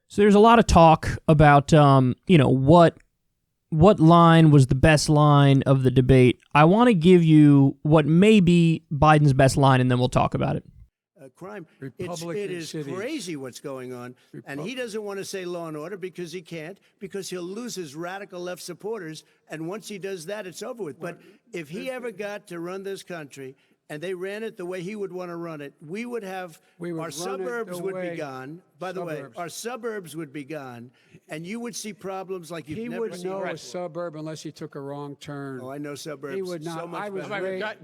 So there's a lot of talk about, what line was the best line of the debate. I want to give you what may be Biden's best line, and then we'll talk about it. Crime. It is crazy what's going on. And he doesn't want to say law and order because he can't, because he'll lose his radical left supporters. And once he does that, it's over with. But if he ever got to run this country and they ran it the way he would want to run it, our suburbs would be gone. By the way, our suburbs would be gone, and you would see problems like you've never seen. He would know a suburb unless he took a wrong turn. Oh, I know suburbs. He would not. So much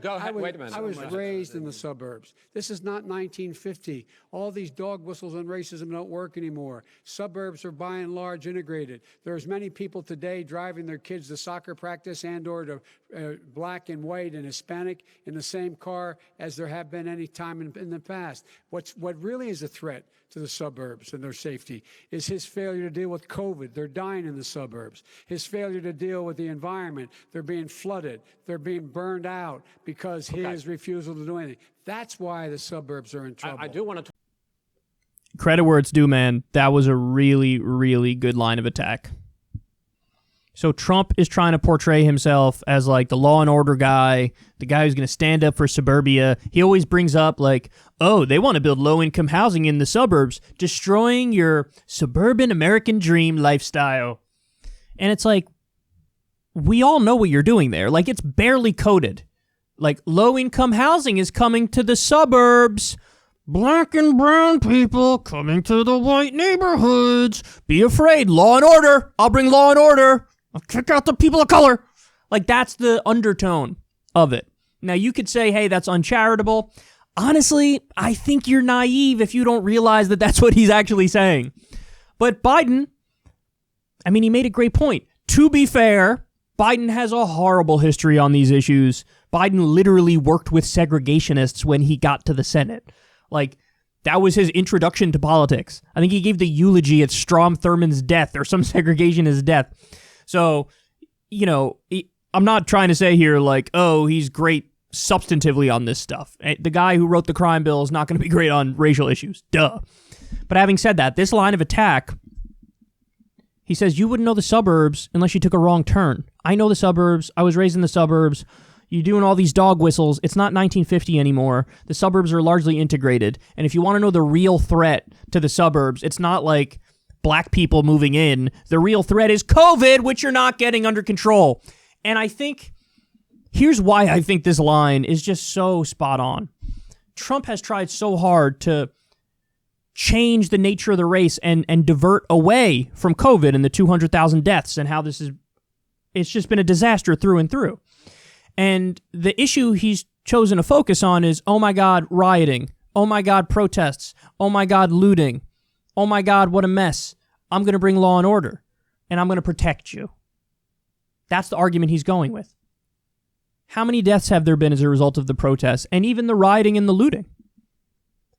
Go ahead. Wait a minute. I was raised in the suburbs. This is not 1950. All these dog whistles on racism don't work anymore. Suburbs are by and large integrated. There's many people today driving their kids to soccer practice and or to black and white and Hispanic in the same car as there have been any time in the past. What really is a threat to the suburbs and their safety is his failure to deal with COVID. They're dying in the suburbs. His failure to deal with the environment. They're being flooded. They're being burned out because his refusal to do anything. That's why the suburbs are in trouble. I do want to... Credit where it's due, man. That was a really, really good line of attack. So Trump is trying to portray himself as like the law and order guy, the guy who's going to stand up for suburbia. He always brings up like, oh, they want to build low-income housing in the suburbs, destroying your suburban American dream lifestyle. And it's like, we all know what you're doing there. Like, it's barely coded. Like, low-income housing is coming to the suburbs. Black and brown people coming to the white neighborhoods. Be afraid. Law and order. I'll bring law and order. I'll kick out the people of color. Like, that's the undertone of it. Now, you could say, hey, that's uncharitable. Honestly, I think you're naive if you don't realize that that's what he's actually saying. But Biden, I mean, he made a great point. To be fair, Biden has a horrible history on these issues. Biden literally worked with segregationists when he got to the Senate. Like, that was his introduction to politics. I think he gave the eulogy at Strom Thurmond's death or some segregationist death. So, I'm not trying to say here like, oh, he's great substantively on this stuff. The guy who wrote the crime bill is not going to be great on racial issues. Duh. But having said that, this line of attack, he says, you wouldn't know the suburbs unless you took a wrong turn. I know the suburbs. I was raised in the suburbs. You're doing all these dog whistles. It's not 1950 anymore. The suburbs are largely integrated. And if you want to know the real threat to the suburbs, it's not like black people moving in. The real threat is COVID, which you're not getting under control. And I think, here's why I think this line is just so spot on. Trump has tried so hard to change the nature of the race and divert away from COVID and the 200,000 deaths and how it's just been a disaster through and through. And the issue he's chosen to focus on is, oh my God, rioting. Oh my God, protests. Oh my God, looting. Oh my God, what a mess. I'm going to bring law and order, and I'm going to protect you. That's the argument he's going with. How many deaths have there been as a result of the protests and even the rioting and the looting?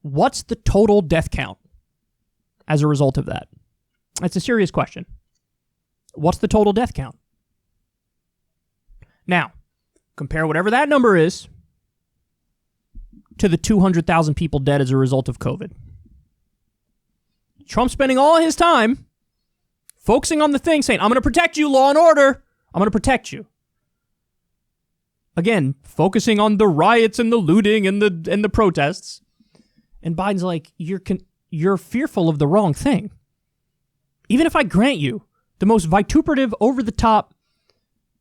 What's the total death count as a result of that? That's a serious question. What's the total death count? Now, compare whatever that number is to the 200,000 people dead as a result of COVID. Trump's spending all his time focusing on the thing, saying, I'm going to protect you, law and order. I'm going to protect you. Again, focusing on the riots and the looting and the protests. And Biden's like, you're fearful of the wrong thing. Even if I grant you the most vituperative, over-the-top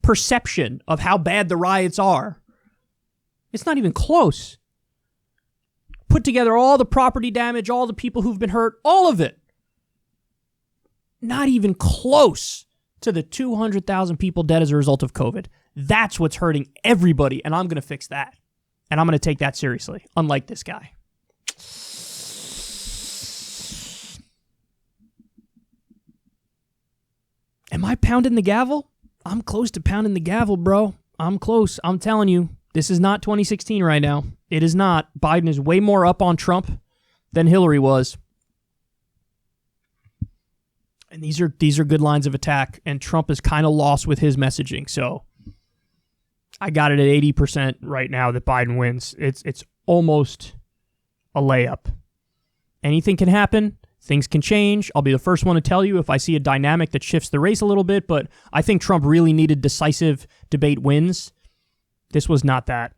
perception of how bad the riots are, it's not even close. Put together all the property damage, all the people who've been hurt, all of it. Not even close to the 200,000 people dead as a result of COVID. That's what's hurting everybody, and I'm going to fix that. And I'm going to take that seriously, unlike this guy. Am I pounding the gavel? I'm close to pounding the gavel, bro. I'm close. I'm telling you, this is not 2016 right now. It is not. Biden is way more up on Trump than Hillary was. And these are good lines of attack, and Trump is kind of lost with his messaging. So I got it at 80% right now that Biden wins. It's almost a layup. Anything can happen. Things can change. I'll be the first one to tell you if I see a dynamic that shifts the race a little bit, but I think Trump really needed decisive debate wins. This was not that.